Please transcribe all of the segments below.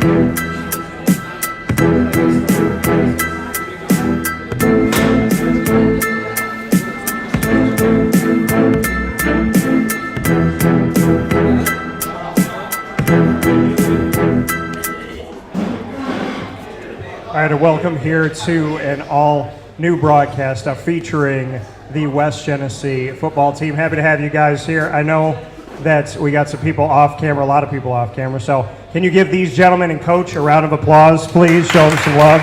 All right, a welcome here to an all-new broadcast featuring the West Genesee football team. Happy to have you guys here. I know that we got some people off camera, a lot of people off camera, so can you give these gentlemen and coach a round of applause, please? Show them some love.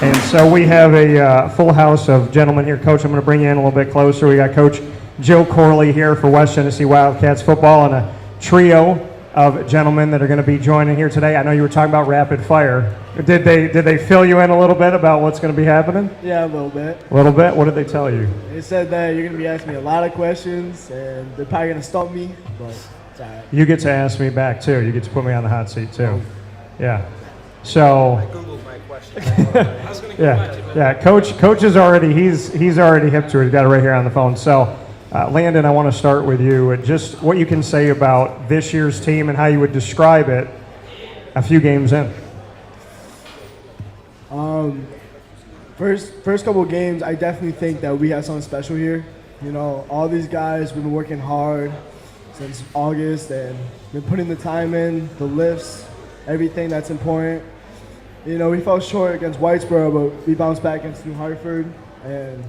And so we have a full house of gentlemen here. Coach, I'm going to bring you in a little bit closer. We got Coach Joe Corley here for West Genesee Wildcats football and a trio of gentlemen that are going to be joining here today. I know you were talking about rapid fire. Did they fill you in a little bit about what's going to be happening? Yeah, a little bit. A little bit? What did they tell you? They said that you're going to be asking me a lot of questions, and they're probably going to stump me, but it's all right. You get to ask me back, too. You get to put me on the hot seat, too. Yeah. So. I Googled my question. I was going to yeah. Coach is already, he's already hip to it. He's got it right here on the phone. So. Landon, I want to start with you. Just what you can say about this year's team and how you would describe it a few games in. First couple of games, I definitely think that we have something special here. You know, all these guys, we've been working hard since August and been putting the time in, the lifts, everything that's important. You know, we fell short against Whitesboro, but we bounced back against New Hartford and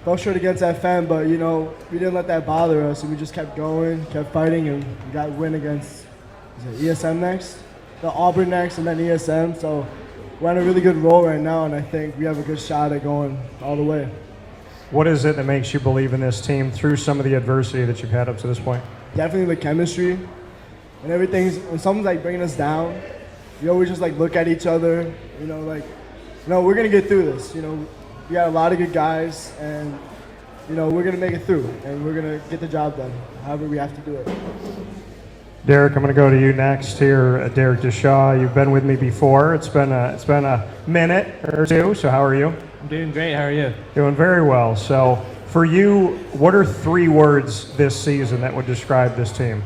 fell short against FM, but, you know, we didn't let that bother us, and we just kept going, kept fighting, and we got a win against ESM next, the Auburn next, and then ESM. So we're on a really good roll right now, and I think we have a good shot at going all the way. What is it that makes you believe in this team through some of the adversity that you've had up to this point? Definitely the chemistry, and when someone's, like, bringing us down, we always just, like, look at each other, you know, like, no, we're going to get through this, you know. We got a lot of good guys, and, you know, we're going to make it through, and we're going to get the job done, however we have to do it. Derek, I'm going to go to you next here. Derek Dishaw, you've been with me before. It's been a minute or two, so how are you? I'm doing great. How are you? Doing very well. So for you, what are 3 words this season that would describe this team?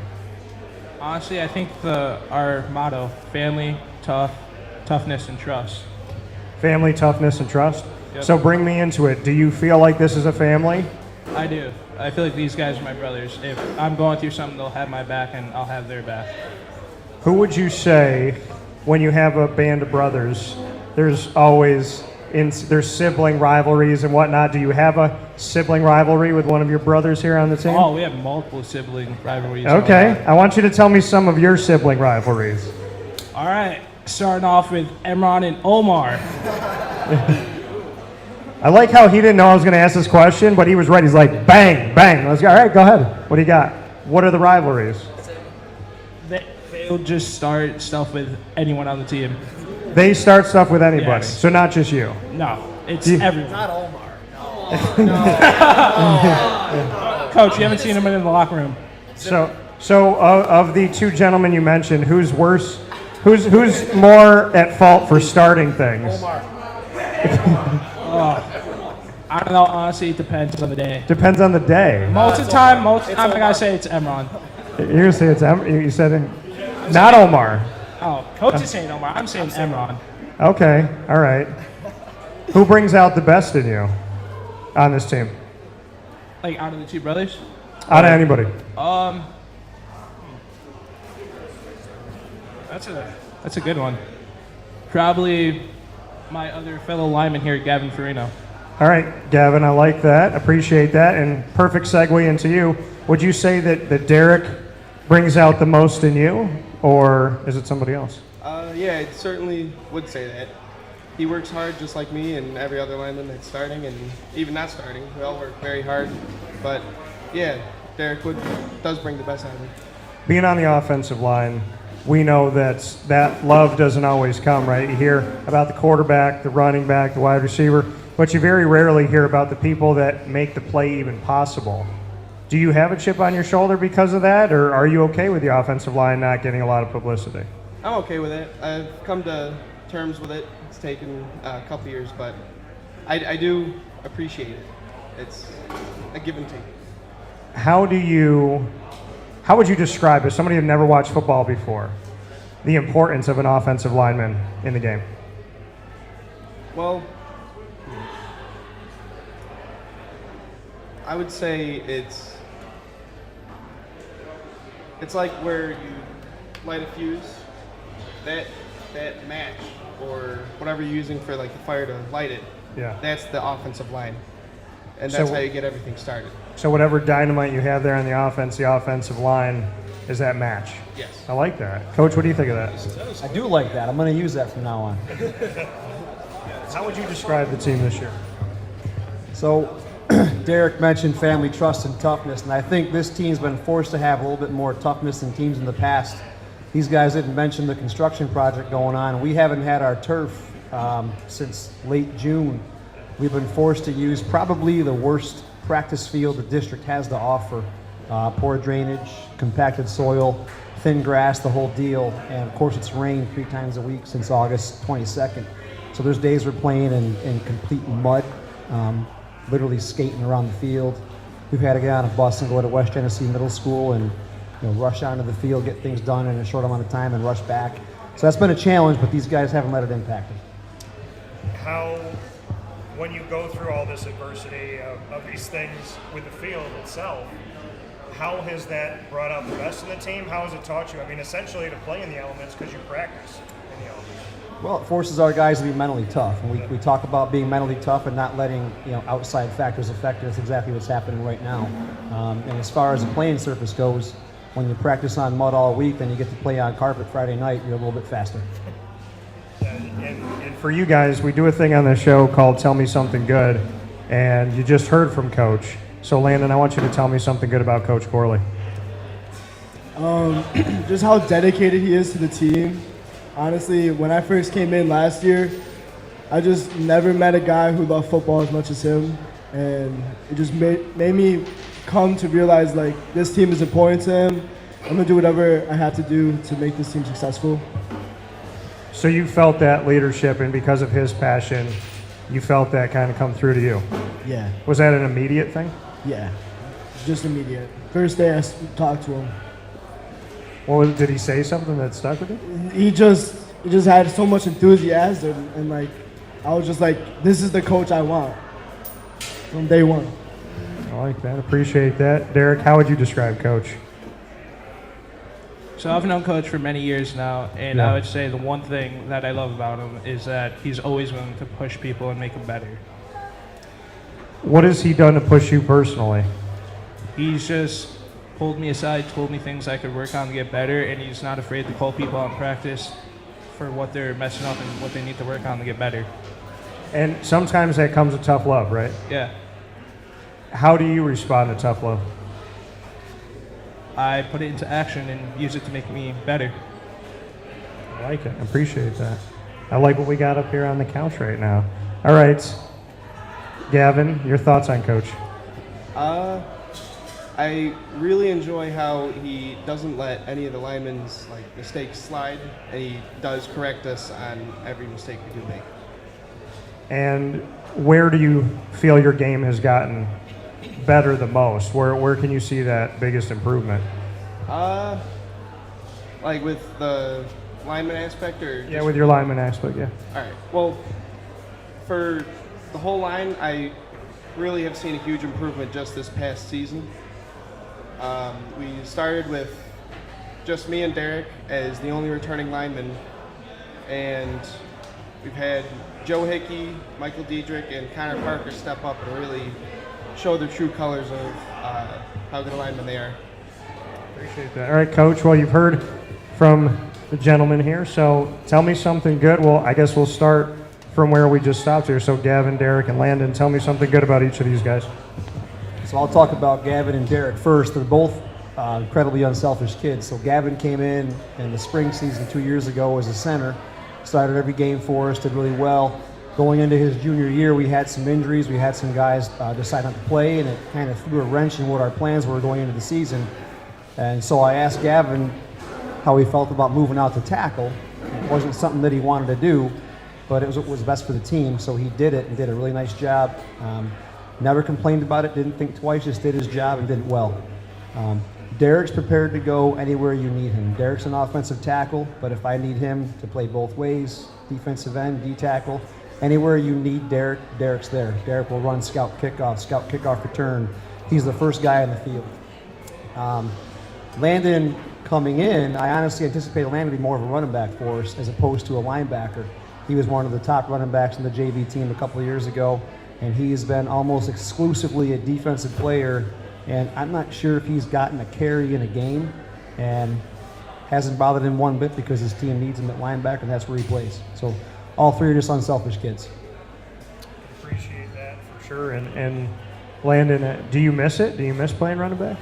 Honestly, I think our motto, family, toughness, and trust. Family, toughness, and trust? Yep. So bring me into it. Do you feel like this is a family? I do. I feel like these guys are my brothers. If I'm going through something, they'll have my back, and I'll have their back. Who would you say, when you have a band of brothers, there's always there's sibling rivalries and whatnot. Do you have a sibling rivalry with one of your brothers here on the team? Oh, we have multiple sibling rivalries. Okay. I want you to tell me some of your sibling rivalries. All right. Starting off with Emron and Omar. I like how he didn't know I was going to ask this question, but he was ready. He's like, bang, bang. Let's go. All right, go ahead. What do you got? What are the rivalries? They'll just start stuff with anyone on the team. They start stuff with anybody, Yes. so not just you. No, it's everyone. Not Omar. Coach, you haven't seen him in the locker room. So of the 2 gentlemen you mentioned, who's worse? Who's more at fault for starting things? Omar. I don't know. Honestly, it depends on the day. Depends on the day. Most of the time, I gotta say it's Emron. You're gonna say it's you said it, not Omar. Oh, Coach is saying Omar. I'm saying Emron. Okay, all right. Who brings out the best in you on this team? Like out of the 2 brothers? Out of anybody? That's a good one. Probably my other fellow lineman here, Gavin Farino. All right, Gavin, I like that. Appreciate that. And perfect segue into you. Would you say that Derek brings out the most in you, or is it somebody else? Yeah, I certainly would say that. He works hard just like me and every other lineman that's starting, and even not starting. We all work very hard. But, yeah, Derek does bring the best out of me. Being on the offensive line, we know that love doesn't always come, right? You hear about the quarterback, the running back, the wide receiver, but you very rarely hear about the people that make the play even possible. Do you have a chip on your shoulder because of that, or are you okay with the offensive line not getting a lot of publicity? I'm okay with it. I've come to terms with it. It's taken a couple years, but I do appreciate it. It's a give and take. How do you How would you describe, as somebody who never watched football before, the importance of an offensive lineman in the game? Well, I would say it's like where you light a fuse, that match or whatever you're using for like the fire to light it. Yeah. That's the offensive line, and So- that's how you get everything started. So whatever dynamite you have there on the offense, the offensive line is that match. Yes. I like that. Coach, what do you think of that? I do like that. I'm going to use that from now on. How would you describe the team this year? So, Derek mentioned family trust and toughness, and I think this team's been forced to have a little bit more toughness than teams in the past. These guys didn't mention the construction project going on. We haven't had our turf since late June. We've been forced to use probably the worst practice field the district has to offer. Poor drainage, compacted soil, thin grass, the whole deal. And of course it's rained 3 times a week since August 22nd. So there's days we're playing in complete mud, literally skating around the field. We've had to get on a bus and go to West Genesee Middle School and rush onto the field, get things done in a short amount of time and rush back. So that's been a challenge, but these guys haven't let it impact them. How, when you go through all this adversity of these things with the field itself, how has that brought out the best in the team? How has it taught you? I mean, essentially to play in the elements because you practice in the elements. Well, it forces our guys to be mentally tough, and we talk about being mentally tough and not letting outside factors affect us. That's exactly what's happening right now. And as far as the playing surface goes, when you practice on mud all week, then you get to play on carpet Friday night, you're a little bit faster. And for you guys, we do a thing on the show called Tell Me Something Good, and you just heard from Coach. So Landon, I want you to tell me something good about Coach Corley. Just how dedicated he is to the team. Honestly, when I first came in last year, I just never met a guy who loved football as much as him, and it just made me come to realize like this team is important to him. I'm gonna do whatever I have to do to make this team successful. So you felt that leadership, and because of his passion, you felt that kind of come through to you. Yeah, Was that an immediate thing? yeah, just immediate. First day I talked to him, Did he say something that stuck with you? he just had so much enthusiasm, and like I was just like, this is the coach I want from day one. I like that. Appreciate that. Derek, how would you describe Coach? So I've known Coach for many years now, and Yeah. I would say the one thing that I love about him is that he's always willing to push people and make them better. What has he done to push you personally? He's just pulled me aside, told me things I could work on to get better, and he's not afraid to call people out in practice for what they're messing up and what they need to work on to get better. And sometimes that comes with tough love, right? Yeah, How do you respond to tough love? I put it into action and use it to make me better. I like it. I appreciate that. I like what we got up here on the couch right now. All right. Gavin, your thoughts on Coach? I really enjoy how he doesn't let any of the linemen's mistakes slide, and he does correct us on every mistake we do make. And where do you feel your game has gotten better the most? Where can you see that biggest improvement? Like with the lineman aspect, or Yeah, with your lineman aspect, yeah. All right. Well, for the whole line, I really have seen a huge improvement just this past season. We started with just me and Derek as the only returning lineman, and we've had Joe Hickey, Michael Diedrich, and Connor Parker step up and really show the true colors of how good a lineman they are. Appreciate that. All right, Coach, well, you've heard from the gentleman here, so tell me something good. Well, I guess we'll start from where we just stopped here. So Gavin, Derek, and Landon, tell me something good about each of these guys. So I'll talk about Gavin and Derek first. They're both incredibly unselfish kids. So Gavin came in the spring season 2 years ago as a center, started every game for us, did really well. Going into his junior year, we had some injuries. We had some guys decide not to play, and it kind of threw a wrench in what our plans were going into the season. And so I asked Gavin how he felt about moving out to tackle. It wasn't something that he wanted to do, but it was best for the team, so he did it and did a really nice job. Never complained about it, didn't think twice, just did his job and did it well. Derek's prepared to go anywhere you need him. Derek's an offensive tackle, but if I need him to play both ways, defensive end, D-tackle, anywhere you need Derek, Derek's there. Derek will run scout kickoff return. He's the first guy on the field. Landon coming in, I honestly anticipated Landon to be more of a running back for us as opposed to a linebacker. He was one of the top running backs in the JV team a couple of years ago, and he's been almost exclusively a defensive player, and I'm not sure if he's gotten a carry in a game, and hasn't bothered him one bit because his team needs him at linebacker, and that's where he plays. So all three are just unselfish kids. Appreciate that for sure. And Landon, do you miss it? Do you miss playing running back?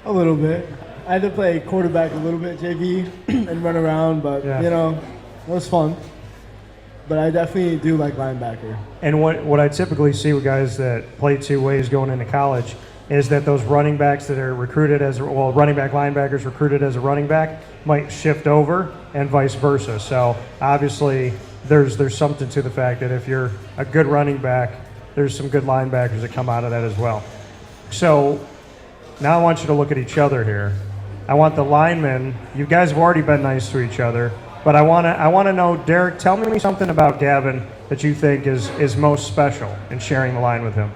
A little bit. I had to play quarterback a little bit, JV, and run around, but, Yeah. you know, it was fun. But I definitely do like linebacker. And what I typically see with guys that play two ways going into college is that those running backs that are recruited as, well, running back linebackers recruited as a running back might shift over and vice versa. So obviously there's something to the fact that if you're a good running back, there's some good linebackers that come out of that as well. So now I want you to look at each other here. I want the linemen, you guys have already been nice to each other, but I want to know, Derek, tell me something about Gavin that you think is most special in sharing the line with him.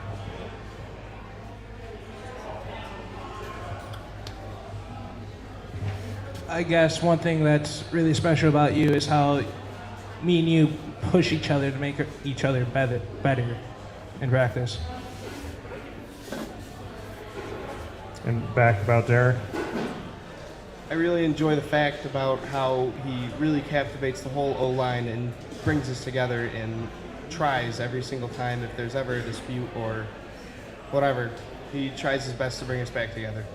I guess one thing that's really special about you is how me and you push each other to make each other better in practice. And back about Derek. I really enjoy the fact about how he really captivates the whole O-line and brings us together and tries every single time if there's ever a dispute or whatever. He tries his best to bring us back together.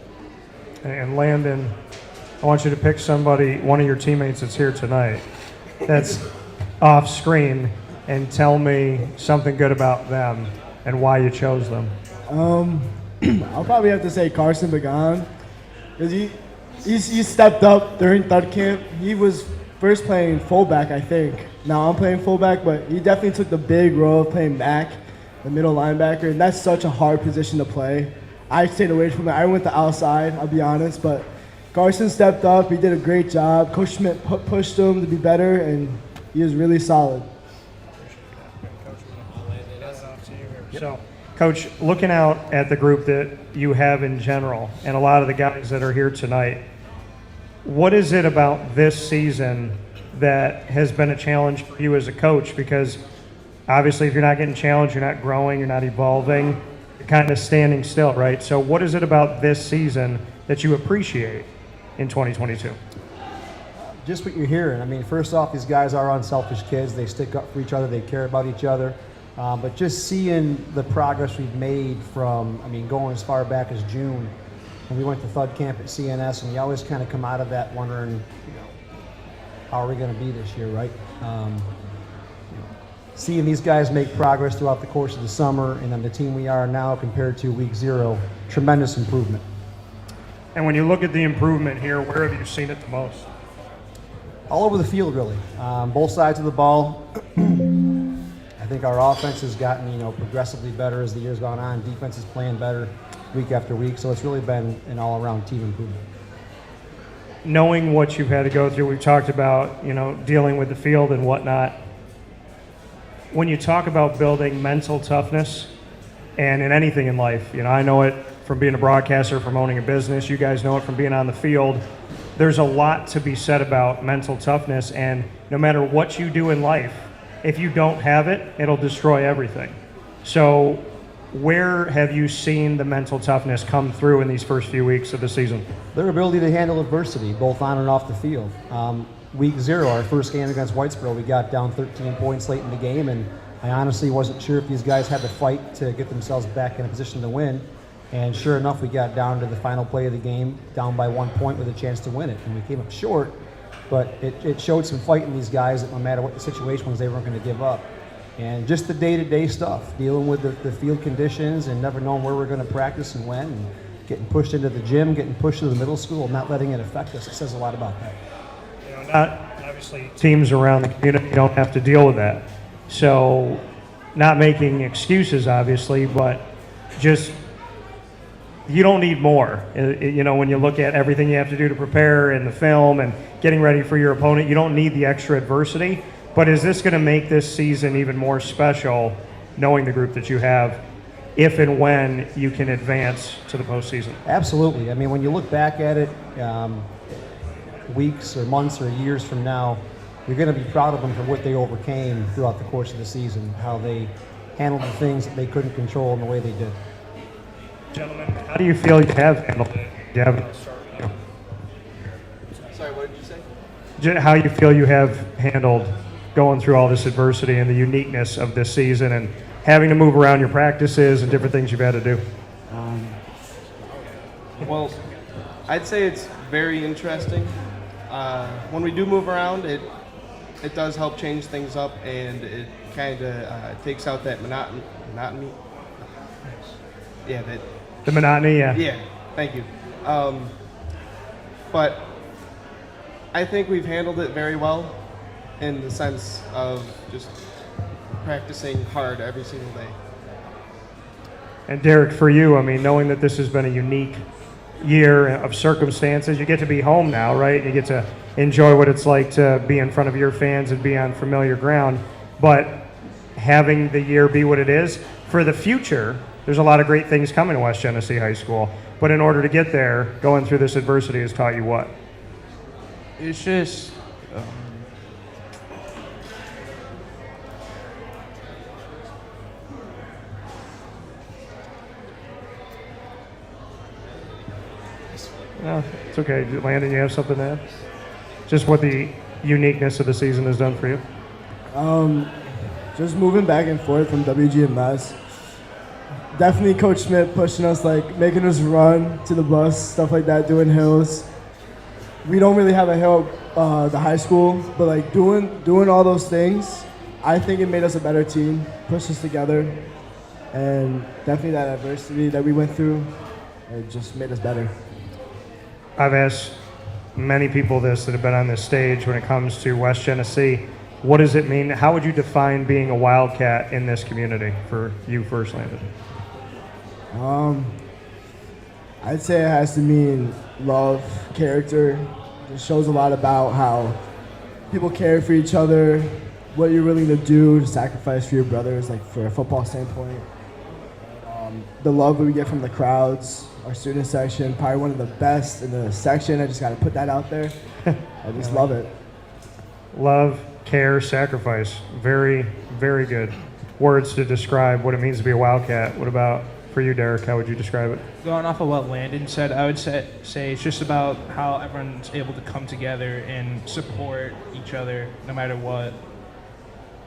And Landon, I want you to pick somebody, one of your teammates that's here tonight, that's off screen, and tell me something good about them and why you chose them. I'll probably have to say Carson Began, because he stepped up during third camp. He was first playing fullback, I think. Now I'm playing fullback, but he definitely took the big role of playing back, the middle linebacker, and that's such a hard position to play. I stayed away from it. I went the outside, I'll be honest, but Carson stepped up. He did a great job. Coach Schmidt pushed him to be better, and he was really solid. So, Coach, looking out at the group that you have in general and a lot of the guys that are here tonight, what is it about this season that has been a challenge for you as a coach? Because obviously if you're not getting challenged, you're not growing, you're not evolving, you're kind of standing still, right? So what is it about this season that you appreciate in 2022? Just what you're hearing. I mean, first off, these guys are unselfish kids. They stick up for each other. They care about each other. But just seeing the progress we've made from, I mean, going as far back as June when we went to Thud Camp at CNS, and you always kind of come out of that wondering, you know, how are we going to be this year, right? Seeing these guys make progress throughout the course of the summer and then the team we are now compared to week 0, tremendous improvement. And when you look at the improvement here, where have you seen it the most? All over the field, really. Both sides of the ball. I think our offense has gotten, you know, progressively better as the year's gone on. Defense is playing better week after week, so it's really been an all-around team improvement. Knowing what you've had to go through, we've talked about, you know, dealing with the field and whatnot. When you talk about building mental toughness, and in anything in life, you know, I know it from being a broadcaster, from owning a business, you guys know it from being on the field, there's a lot to be said about mental toughness, and no matter what you do in life, if you don't have it, it'll destroy everything. So where have you seen the mental toughness come through in these first few weeks of the season? Their ability to handle adversity, both on and off the field. Week 0, our first game against Whitesboro, we got down 13 points late in the game, and I honestly wasn't sure if these guys had to fight to get themselves back in a position to win. And sure enough, we got down to the final play of the game, down by 1 point with a chance to win it. And we came up short, but it showed some fight in these guys that no matter what the situation was, they weren't going to give up. And just the day-to-day stuff, dealing with the field conditions and never knowing where we're going to practice and when, and getting pushed into the gym, getting pushed to the middle school, not letting it affect us. It says a lot about that. You know, not obviously teams around the community don't have to deal with that. So not making excuses, obviously, but just you don't need more. You know, when you look at everything you have to do to prepare in the film and getting ready for your opponent, you don't need the extra adversity. But is this going to make this season even more special, knowing the group that you have, if and when you can advance to the postseason? Absolutely. I mean, when you look back at it, weeks or months or years from now, you're going to be proud of them for what they overcame throughout the course of the season, how they handled the things that they couldn't control in the way they did. Gentlemen, how do you feel you have handled it? Gavin, Sorry, what did you say? how you feel you have handled going through all this adversity and the uniqueness of this season and having to move around your practices and different things you've had to do? Well, I'd say it's very interesting. When we do move around, it does help change things up, and it kind of takes out that monotony. Yeah, that. The monotony, yeah. Yeah, thank you. But I think we've handled it very well in the sense of just practicing hard every single day. And Derek, for you, I mean, knowing that this has been a unique year of circumstances, you get to be home now, right? You get to enjoy what it's like to be in front of your fans and be on familiar ground. But having the year be what it is, for the future, there's a lot of great things coming to West Genesee High School. But in order to get there, going through this adversity has taught you what? It's just No, it's okay. Landon, you have something to add? Just what the uniqueness of the season has done for you? Just moving back and forth from WGMS. Definitely Coach Smith pushing us, like making us run to the bus, stuff like that, doing hills. We don't really have a hill at the high school, but like doing all those things, I think it made us a better team, pushed us together, and definitely that adversity that we went through, it just made us better. I've asked many people this that have been on this stage when it comes to West Genesee. What does it mean? How would you define being a Wildcat in this community for you first, Landon? I'd say it has to mean love, character. It shows a lot about how people care for each other, what you're willing to do to sacrifice for your brothers, like for a football standpoint. The love that we get from the crowds, our student section, probably one of the best in the section. I just got to put that out there. I just love it. Love, care, sacrifice. Very, very good words to describe what it means to be a Wildcat. What about for you, Derek? How would you describe it? going off of what Landon said, I would say it's just about how everyone's able to come together and support each other no matter what,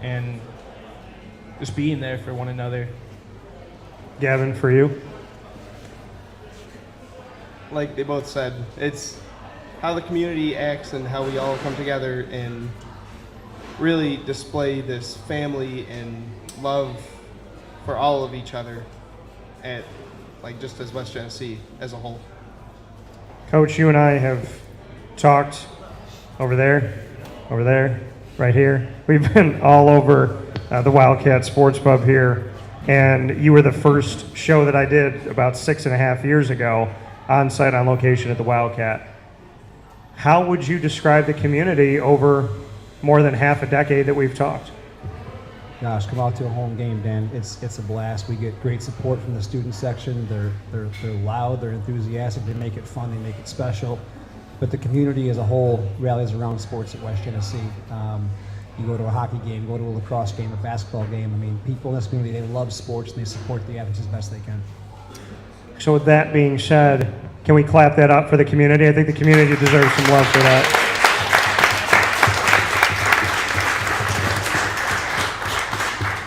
and just being there for one another. Gavin, for you? Like they both said, it's how the community acts and how we all come together and really display this family and love for all of each other at like just as West Genesee as a whole. Coach, you and I have talked over there, right here. We've been all over the Wildcat Sports Pub here, and you were the first show that I did about 6.5 years ago on site, on location at the Wildcat. How would you describe the community over more than half a decade that we've talked? Gosh, come out to a home game, Dan. It's a blast. We get great support from the student section. They're loud, they're enthusiastic, they make it fun, they make it special. But the community as a whole rallies around sports at West Genesee. You go to a hockey game, go to a lacrosse game, a basketball game. I mean, people in this community, they love sports and they support the athletes as best they can. So with that being said, can we clap that up for the community? I think the community deserves some love for that.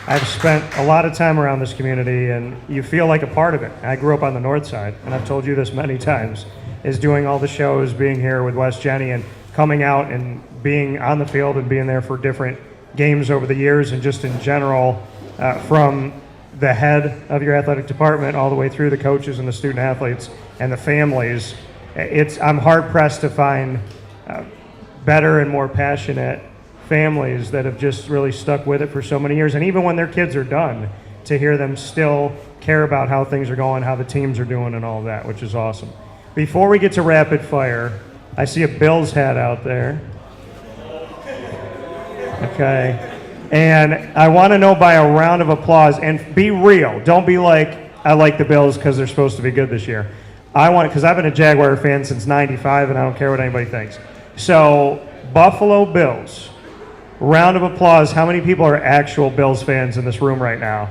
I've spent a lot of time around this community, and you feel like a part of it. I grew up on the north side, and I've told you this many times, is doing all the shows, being here with West Genny, and coming out and being on the field and being there for different games over the years, and just in general, from the head of your athletic department all the way through the coaches and the student athletes and the families. I'm hard-pressed to find better and more passionate families that have just really stuck with it for so many years. And even when their kids are done, to hear them still care about how things are going, how the teams are doing, and all of that, which is awesome. Before we get to rapid fire, I see a Bills hat out there. Okay. And I want to know by a round of applause, and be real. Don't be like, I like the Bills because they're supposed to be good this year. Because I've been a Jaguar fan since '95, and I don't care what anybody thinks. So, Buffalo Bills. Round of applause. How many people are actual Bills fans in this room right now?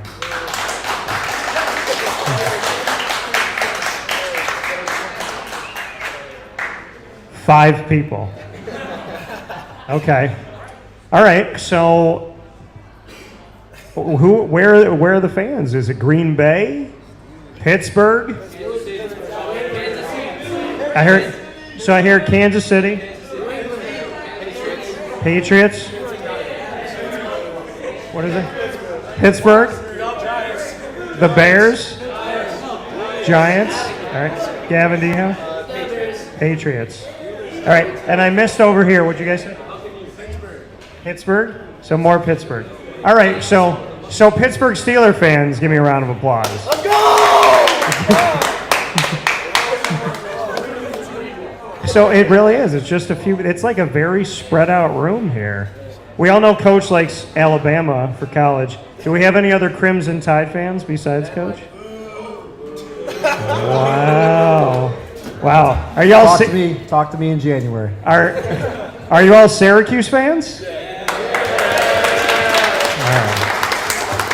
Five people. Okay. All right. So, where are the fans? Is it Green Bay, Pittsburgh? I hear Kansas City, Patriots. What is it? Pittsburgh, the Bears, Giants. All right. Gavin, do you have? Patriots. All right, and I missed over here. What'd you guys say? Pittsburgh. So more Pittsburgh. All right, so Pittsburgh Steeler fans, give me a round of applause. Let's go! So it really is. It's just a few. It's like a very spread out room here. We all know Coach likes Alabama for college. Do we have any other Crimson Tide fans besides Coach? Wow. Wow. Are y'all Talk to me in January. Are you all Syracuse fans?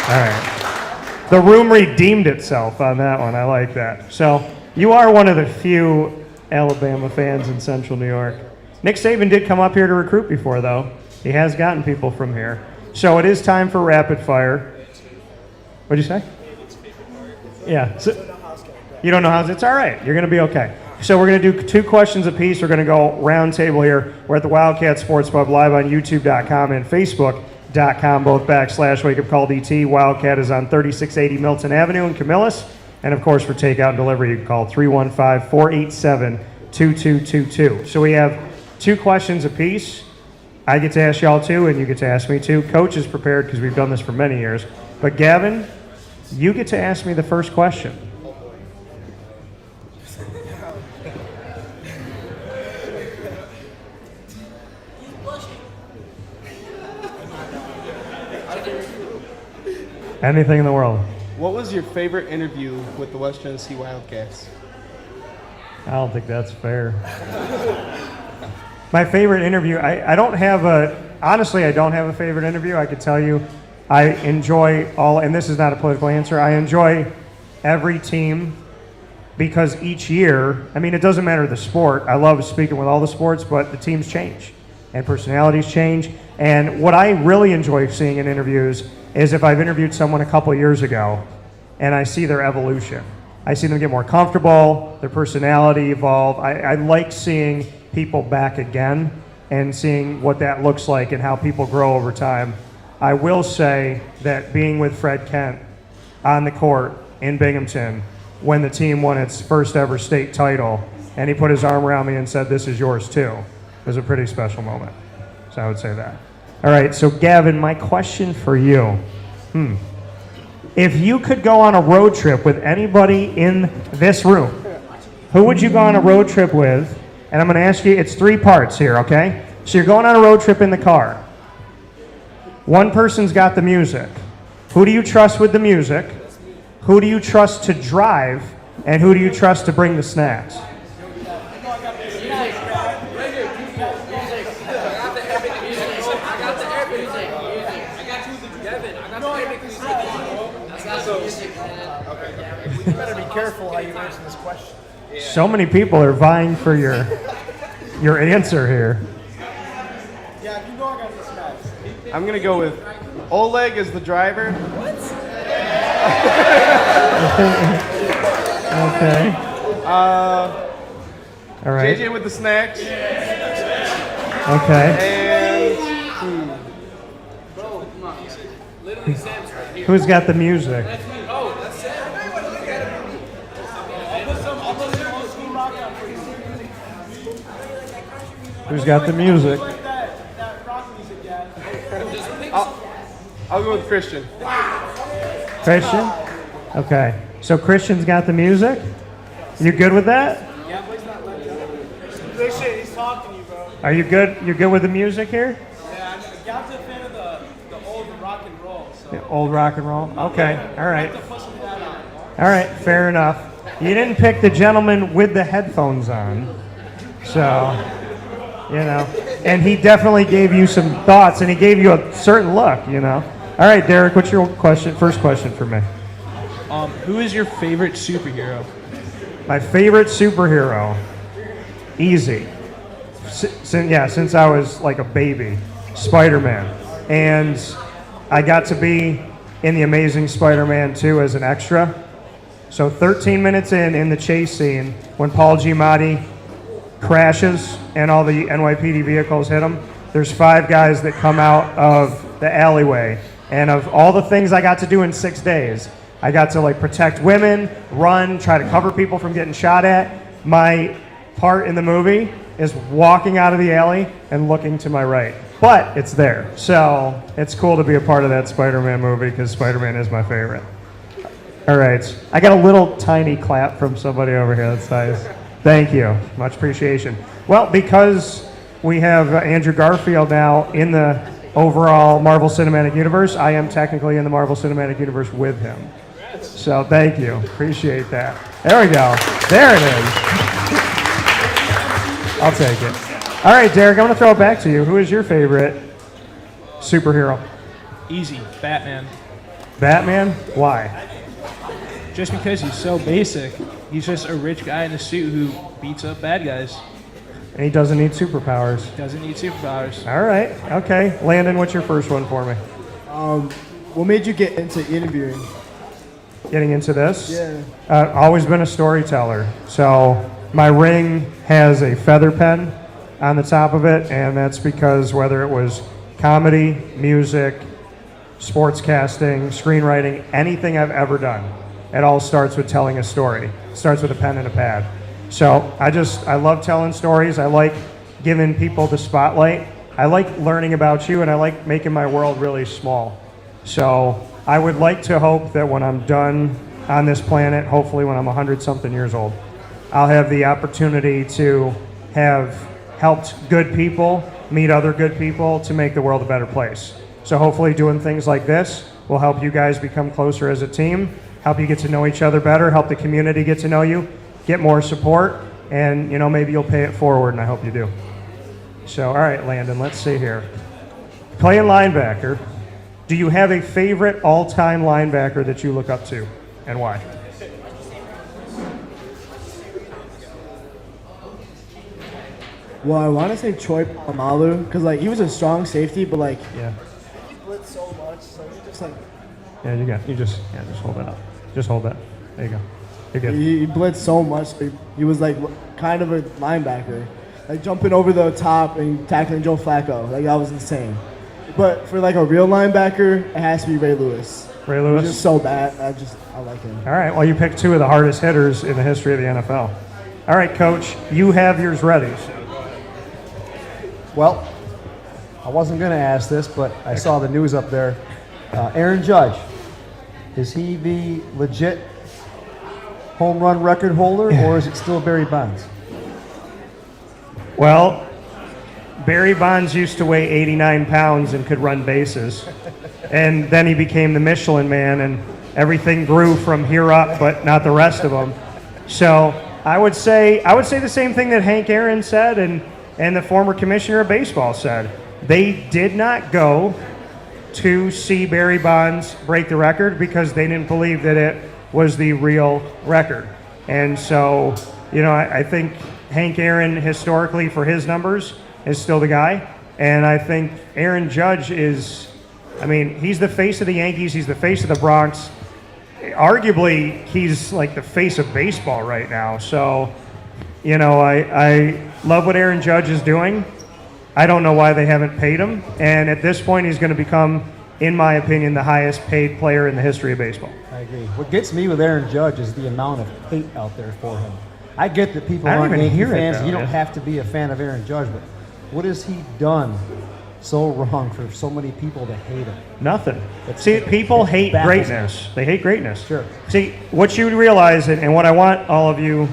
All right. The room redeemed itself on that one. I like that. So you are one of the few Alabama fans in Central New York. Nick Saban did come up here to recruit before, though. He has gotten people from here. So it is time for rapid fire. What'd you say? Yeah. So, you don't know how it's all right. You're going to be okay. So we're going to do 2 questions apiece. We're going to go round table here. We're at the Wildcat Sports Pub live on YouTube.com and Facebook.com, both /WakeUpCall.DT. Wildcat is on 3680 Milton Avenue in Camillus. And, of course, for takeout and delivery, you can call 315-487-2222. So we have 2 questions apiece. I get to ask y'all 2, and you get to ask me 2. Coach is prepared because we've done this for many years. But, Gavin, you get to ask me the first question. Anything in the world. What was your favorite interview with the West Genesee Wildcats? I don't think that's fair. My favorite interview, I don't have honestly, I don't have a favorite interview. I could tell you I enjoy all, and this is not a political answer, I enjoy every team because each year, I mean, it doesn't matter the sport. I love speaking with all the sports, but the teams change and personalities change. And what I really enjoy seeing in interviews is if I've interviewed someone a couple years ago and I see their evolution. I see them get more comfortable, their personality evolve. I like seeing people back again and seeing what that looks like and how people grow over time. I will say that being with Fred Kent on the court in Binghamton when the team won its first ever state title and he put his arm around me and said, "This is yours too," was a pretty special moment. So I would say that. All right, so Gavin, my question for you. If you could go on a road trip with anybody in this room, who would you go on a road trip with? And I'm going to ask you, it's 3 parts here, okay? So you're going on a road trip in the car. One person's got the music. Who do you trust with the music? Who do you trust to drive? And who do you trust to bring the snacks? You better be careful how you answer this question. So many people are vying for your answer here. Yeah, if you know I got this guys. I'm going to go with Oleg as the driver. Okay. All right. JJ with the snacks. Okay. And Who's got the music? Who's got the music? I'll go with Christian. Christian? Okay. So Christian's got the music? You good with that? He's talking to you, bro. Are you good? You're good with the music here? Yeah, I'm a fan of the old rock and roll. So The old rock and roll? Okay. All right. put some of that on. All right. Fair enough. You didn't pick the gentleman with the headphones on. So, you know. And he definitely gave you some thoughts, and he gave you a certain look, you know. All right, Derek, what's your first question for me? Who is your favorite superhero? My favorite superhero? Easy. Since I was like a baby, Spider-Man. And I got to be in The Amazing Spider-Man 2 as an extra. So 13 minutes in the chase scene, when Paul Giamatti crashes and all the NYPD vehicles hit him, there's 5 guys that come out of the alleyway. And of all the things I got to do in 6 days, I got to like protect women, run, try to cover people from getting shot at. My part in the movie is walking out of the alley and looking to my right. But it's there. So it's cool to be a part of that Spider-Man movie because Spider-Man is my favorite. All right. I got a little tiny clap from somebody over here. That's nice. Thank you. Much appreciation. Well, because we have Andrew Garfield now in the overall Marvel Cinematic Universe, I am technically in the Marvel Cinematic Universe with him. So thank you. Appreciate that. There we go. There it is. I'll take it. All right, Derek, I'm going to throw it back to you. Who is your favorite superhero? Easy, Batman. Batman? Why? Just because he's so basic. He's just a rich guy in a suit who beats up bad guys. And he doesn't need superpowers. Doesn't need superpowers. All right. Okay. Landon, what's your first one for me? What made you get into interviewing? Getting into this? Yeah. Always been a storyteller. So my ring has a feather pen on the top of it, and that's because whether it was comedy, music, sportscasting, screenwriting, anything I've ever done, it all starts with telling a story. It starts with a pen and a pad. So I love telling stories. I like giving people the spotlight. I like learning about you, and I like making my world really small. So I would like to hope that when I'm done on this planet, hopefully when I'm 100-something years old, I'll have the opportunity to have helped good people meet other good people to make the world a better place. So hopefully doing things like this will help you guys become closer as a team, help you get to know each other better, help the community get to know you, get more support, and maybe you'll pay it forward, and I hope you do. So, all right, Landon, let's see here. Playing linebacker, do you have a favorite all-time linebacker that you look up to, and why? Well, I want to say Troy Polamalu, because he was a strong safety, but Yeah. he blitzed so much, so he just Yeah, just hold that up. Just hold that. There you go. You're good. he blitzed so much. He was kind of a linebacker, jumping over the top and tackling Joe Flacco. That was insane. But for a real linebacker, it has to be Ray Lewis. Ray Lewis? He's just so bad. I like him. All right, well, you picked 2 of the hardest hitters in the history of the NFL. All right, Coach, you have yours ready. Well, I wasn't going to ask this, but I saw the news up there. Aaron Judge, is he the legit home run record holder, or is it still Barry Bonds? Well, Barry Bonds used to weigh 89 pounds and could run bases. And then he became the Michelin Man, and everything grew from here up, but not the rest of them. So I would say the same thing that Hank Aaron said and the former commissioner of baseball said. They did not go to see Barry Bonds break the record because they didn't believe that it was the real record. And so, I think Hank Aaron, historically, for his numbers, is still the guy. And I think Aaron Judge he's the face of the Yankees. He's the face of the Bronx. Arguably, he's the face of baseball right now. So, I love what Aaron Judge is doing. I don't know why they haven't paid him. And at this point, he's going to become, in my opinion, the highest paid player in the history of baseball. I agree. What gets me with Aaron Judge is the amount of hate out there for him. I get that people I don't aren't even Yankee hear it, fans. though, You don't yeah. have to be a fan of Aaron Judge, but what has he done so wrong for so many people to hate him. Nothing. It's- See, people it hate baffles me. greatness. They hate greatness. Sure. See, what you realize, and what I want all of you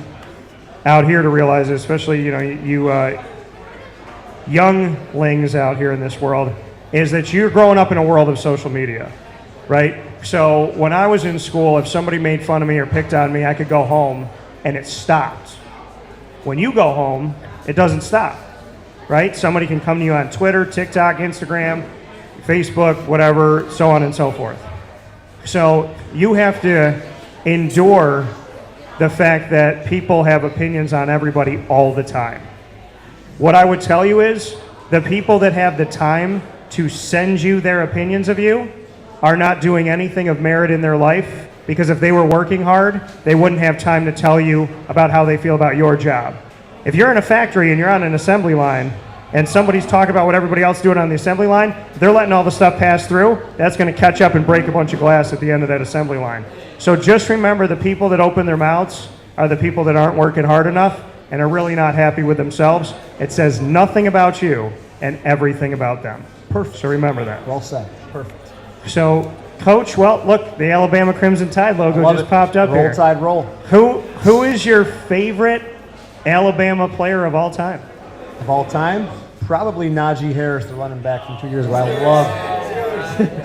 out here to realize, especially you younglings out here in this world, is that you're growing up in a world of social media, right? So when I was in school, if somebody made fun of me or picked on me, I could go home and it stopped. When you go home, it doesn't stop, right? Somebody can come to you on Twitter, TikTok, Instagram, Facebook, whatever, so on and so forth. So you have to endure the fact that people have opinions on everybody all the time. What I would tell you is the people that have the time to send you their opinions of you are not doing anything of merit in their life, because if they were working hard, they wouldn't have time to tell you about how they feel about your job. If you're in a factory and you're on an assembly line and somebody's talking about what everybody else is doing on the assembly line, they're letting all the stuff pass through, that's going to catch up and break a bunch of glass at the end of that assembly line. So just remember, the people that open their mouths are the people that aren't working hard enough and are really not happy with themselves. It says nothing about you and everything about them. Perfect. So remember that. Well said. Perfect. So, Coach, well, look, the Alabama Crimson Tide logo Love just it. popped up Roll here. Tide, roll. Who is your favorite Alabama player of all time? Of all time, probably Najee Harris, the running back from 2 years ago. I love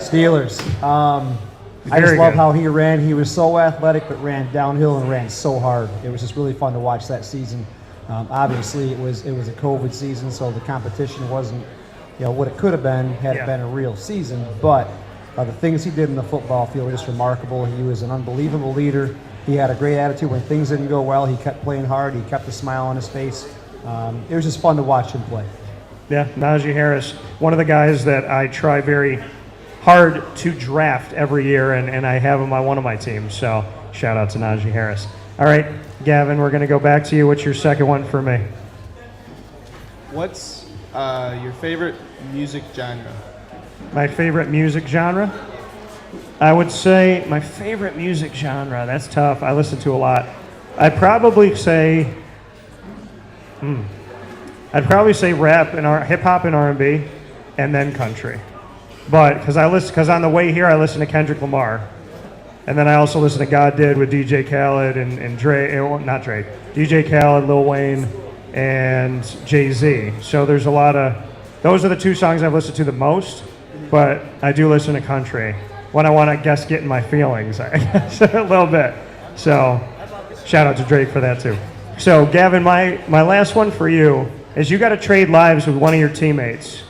Steelers. I just Very love good. how he ran. He was so athletic, but ran downhill and ran so hard. It was just really fun to watch that season. Obviously, it was a COVID season, so the competition wasn't, what it could have been had Yeah. it been a real season. But the things he did in the football field were just remarkable. He was an unbelievable leader. He had a great attitude. When things didn't go well, he kept playing hard. He kept a smile on his face. It was just fun to watch him play. Yeah, Najee Harris, one of the guys that I try very hard to draft every year, and I have him on one of my teams. So shout out to Najee Harris. All right, Gavin, we're going to go back to you. What's your second one for me? What's your favorite music genre? My favorite music genre? I would say my favorite music genre. That's tough. I listen to a lot. I'd probably say rap and hip hop and R&B, and then country. But because on the way here I listen to Kendrick Lamar, and then I also listen to God Did with DJ Khaled and Dre, not Drake, DJ Khaled, Lil Wayne, and Jay-Z. So there's a lot of, those are the two songs I've listened to the most. But I do listen to country when I want to get in my feelings, I guess, a little bit. So shout out to Drake for that too. So Gavin, my last one for you is you got to trade lives with one of your teammates.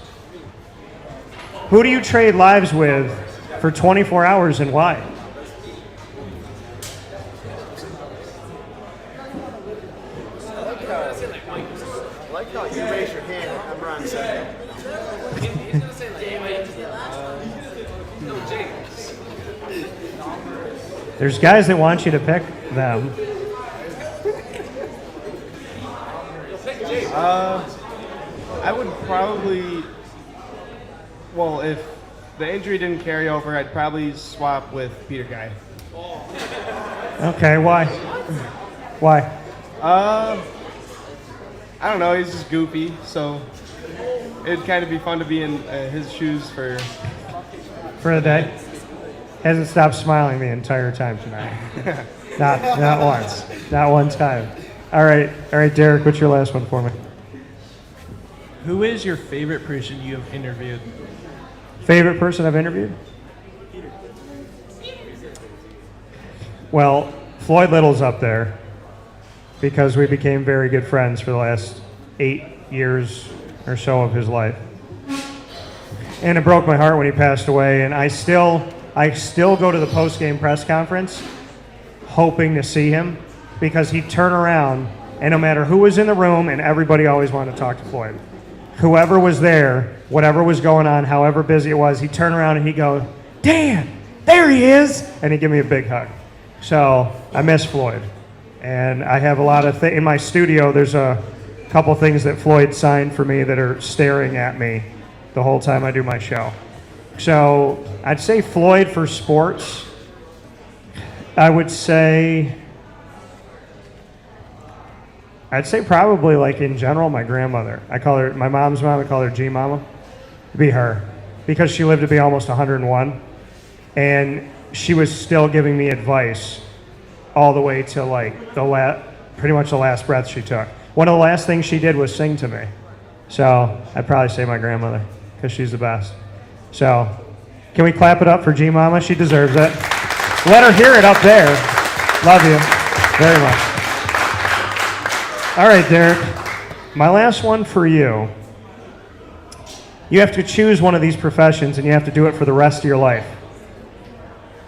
Who do you trade lives with for 24 hours and why? I like how you raise your hand. I'm Ron second. There's guys that want you to pick them. I would probably, well, if the injury didn't carry over, I'd probably swap with Peter Guy. Okay, why? Why? I don't know, he's just goofy, so it'd kind of be fun to be in his shoes for. For a day? Hasn't stopped smiling the entire time tonight. not once. Not one time. All right, Derek, what's your last one for me? Who is your favorite person you have interviewed? Favorite person I've interviewed? Well, Floyd Little's up there because we became very good friends for the last 8 years or so of his life. And it broke my heart when he passed away, and I still go to the post-game press conference hoping to see him because he'd turn around, and no matter who was in the room, and everybody always wanted to talk to Floyd. Whoever was there, whatever was going on, however busy it was, he'd turn around and he'd go, "Dan, there he is!" And he'd give me a big hug. So I miss Floyd. And I have a lot of in my studio, there's a couple things that Floyd signed for me that are staring at me the whole time I do my show. So I'd say Floyd for sports. I would say probably, like, in general, my grandmother. I call her, my mom's mom, I call her G Mama. be her, because she lived to be almost 101, and she was still giving me advice all the way to like pretty much the last breath she took. One of the last things she did was sing to me. So I'd probably say my grandmother, because she's the best. So can we clap it up for G Mama? She deserves it. Let her hear it up there. Love you very much. All right, Derek. My last one for you. You have to choose one of these professions, and you have to do it for the rest of your life.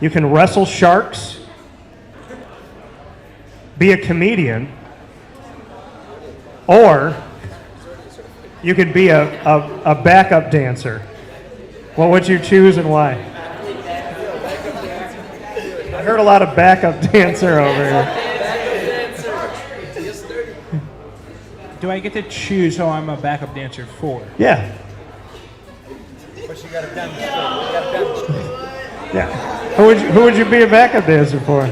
You can wrestle sharks, be a comedian, or you could be a backup dancer. What would you choose and why? I heard a lot of backup dancer over here. Do I get to choose who I'm a backup dancer for? Yeah. But you got to demonstrate. Yeah. Who would you be a backup dancer for?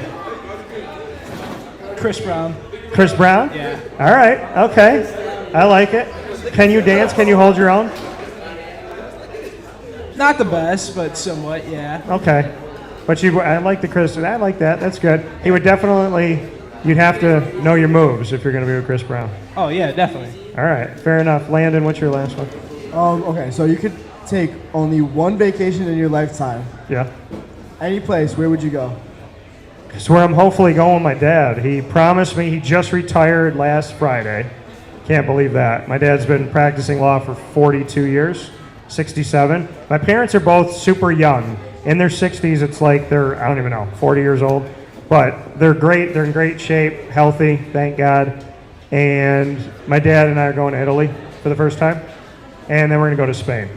Chris Brown. Chris Brown? Yeah. All right. Okay. I like it. Can you dance? Can you hold your own? Not the best, but somewhat, yeah. Okay. But I like the Chris. I like that. That's good. He would definitely. You'd have to know your moves if you're going to be with Chris Brown. Oh, yeah, definitely. All right. Fair enough. Landon, what's your last one? Okay, so you could take only one vacation in your lifetime. Yeah. Any place, where would you go? It's where I'm hopefully going with my dad. He promised me. He just retired last Friday. Can't believe that. My dad's been practicing law for 42 years, 67. My parents are both super young. In their 60s, it's like they're, I don't even know, 40 years old. But they're great. They're in great shape, healthy, thank God. And my dad and I are going to Italy for the first time. And then we're going to go to Spain.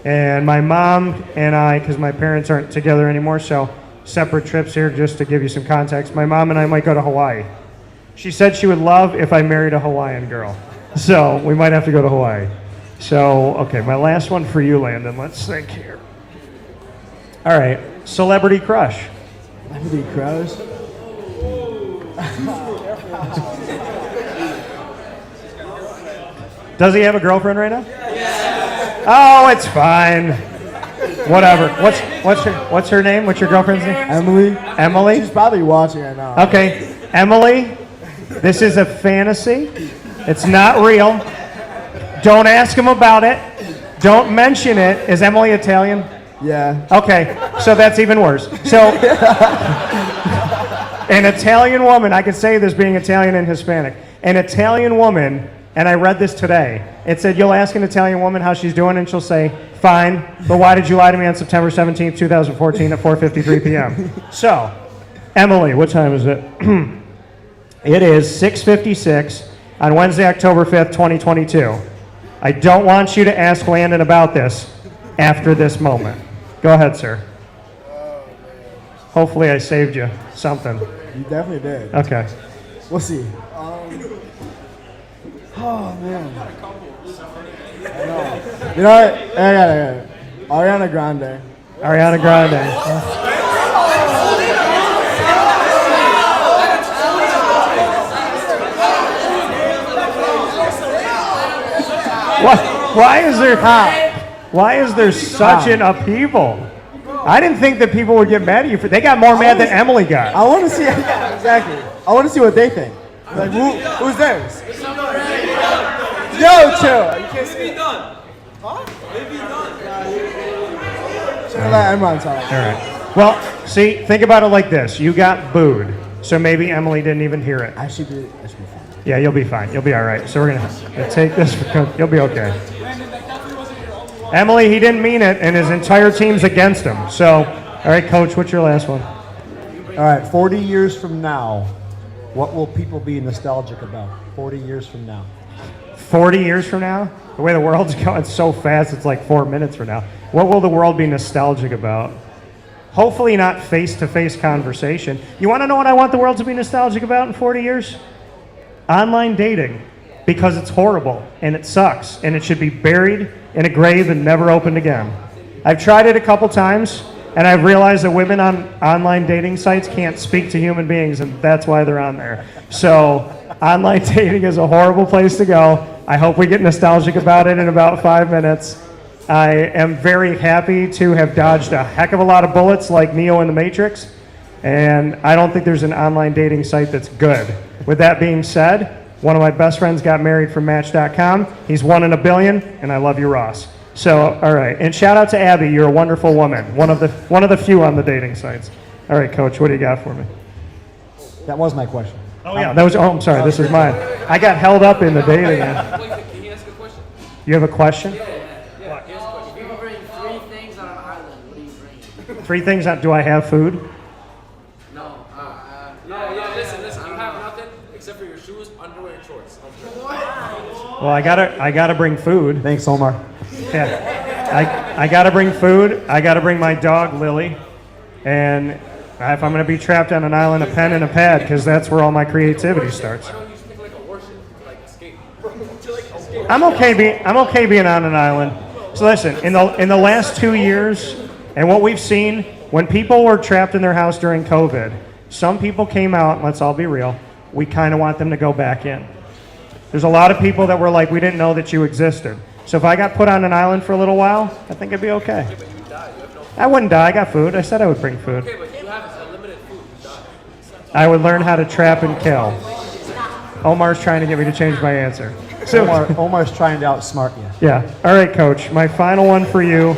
And my mom and I, because my parents aren't together anymore, so separate trips here just to give you some context. My mom and I might go to Hawaii. She said she would love if I married a Hawaiian girl. So we might have to go to Hawaii. So, okay, my last one for you, Landon. Let's think here. All right, celebrity crush. Celebrity crush? Does he have a girlfriend right now? Yes. Oh, it's fine. Whatever. What's her name? What's your girlfriend's name? Emily. Emily? She's probably watching right now. Okay. Emily, this is a fantasy. It's not real. Don't ask him about it. Don't mention it. Is Emily Italian? Yeah. Okay, so that's even worse. So, an Italian woman, I could say this being Italian and Hispanic, an Italian woman, and I read this today, it said you'll ask an Italian woman how she's doing and she'll say, fine, but why did you lie to me on September 17th, 2014 at 4:53 p.m.? So, Emily, what time is it? It is 6:56 on Wednesday, October 5th, 2022. I don't want you to ask Landon about this after this moment. Go ahead, sir. Hopefully I saved you something. You definitely did. Okay. We'll see. Oh, man. I know. You know what? I got it. Ariana Grande. Ariana Grande. Why is there such an upheaval? I didn't think that people would get mad at you. They got more mad than Emily got. I want to see, yeah, exactly. I want to see what they think. Like, who's theirs? Yo, chill. You can't see it. Huh? Should have let Emron talk. All right. Well, see, think about it like this. You got booed, so maybe Emily didn't even hear it. I should be fine. Yeah, you'll be fine. You'll be all right. So we're gonna take this. You'll be okay. Emily, he didn't mean it, and his entire team's against him. So, all right, Coach, what's your last one? All right, 40 years from now, what will people be nostalgic about? 40 years from now. 40 years from now? The way the world's going so fast, it's like 4 minutes from now. What will the world be nostalgic about? Hopefully not face-to-face conversation. You want to know what I want the world to be nostalgic about in 40 years? Online dating. Because it's horrible, and it sucks, and it should be buried in a grave and never opened again. I've tried it a couple times, and I've realized that women on online dating sites can't speak to human beings, and that's why they're on there. So online dating is a horrible place to go. I hope we get nostalgic about it in about 5 minutes. I am very happy to have dodged a heck of a lot of bullets like Neo in the Matrix, and I don't think there's an online dating site that's good. With that being said, one of my best friends got married from Match.com. He's 1 in a billion, and I love you, Ross. So, all right, and shout out to Abby. You're a wonderful woman. One of the few on the dating sites. All right, Coach, what do you got for me? That was my question. Oh yeah, that was. Oh, I'm sorry. This is mine. I got held up in the dating. Can you ask a question? You have a question? Yeah, here's a question. If you could bring 3 things on an island, what do you bring? 3 things. Do I have food? No. Yeah, listen. You have nothing except for your shoes, underwear, and shorts. Well, I gotta bring food. Thanks, Omar. Yeah, I gotta bring food. I gotta bring my dog Lily, and if I'm gonna be trapped on an island, a pen and a pad, because that's where all my creativity starts. Why don't you just think like a warship, like escape? I'm okay being on an island. So listen, in the last 2 years, and what we've seen, when people were trapped in their house during COVID, some people came out, and let's all be real, we kind of want them to go back in. There's a lot of people that were like, we didn't know that you existed. So if I got put on an island for a little while, I think it'd be okay. But you die. You have no food. I wouldn't die, I got food. I said I would bring food. Okay, but you have unlimited food. You die. I would learn how to trap and kill. Omar's trying to get me to change my answer. So, Omar's trying to outsmart you. yeah. All right, Coach. My final one for you.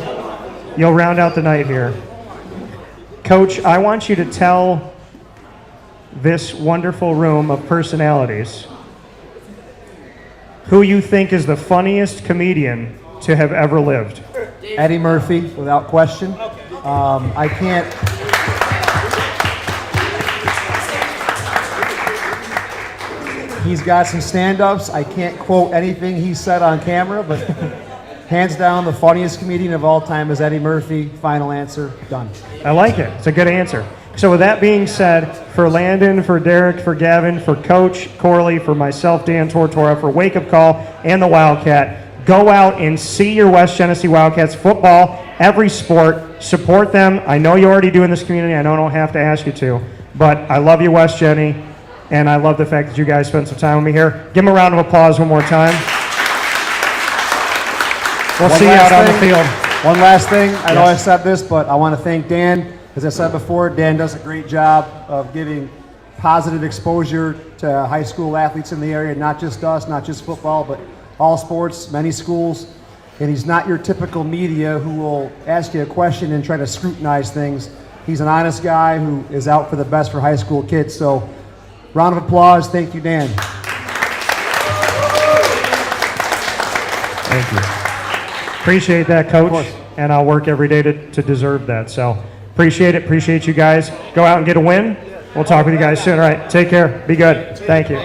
You'll round out the night here. Coach, I want you to tell this wonderful room of personalities who you think is the funniest comedian to have ever lived. Eddie Murphy, without question. I can't. He's got some stand-ups. I can't quote anything he said on camera, but hands down, the funniest comedian of all time is Eddie Murphy. Final answer, done. I like it. It's a good answer. So with that being said, for Landon, for Derek, for Gavin, for Coach Corley, for myself, Dan Tortora, for Wake Up Call, and the Wildcat, go out and see your West Genesee Wildcats football, every sport. Support them. I know you already do in this community. I know I don't have to ask you to. But I love you, West Genny, and I love the fact that you guys spent some time with me here. Give them a round of applause one more time. We'll see you out on the field. One last thing. I know I said this, but I want to thank Dan. As I said before, Dan does a great job of giving positive exposure to high school athletes in the area, not just us, not just football, but all sports, many schools. And he's not your typical media who will ask you a question and try to scrutinize things. He's an honest guy who is out for the best for high school kids. So, round of applause. Thank you, Dan. Thank you. Appreciate that, Coach. And I'll work every day to deserve that. So, appreciate it. Appreciate you guys. Go out and get a win. We'll talk with you guys soon. All right. Take care. Be good. Thank you.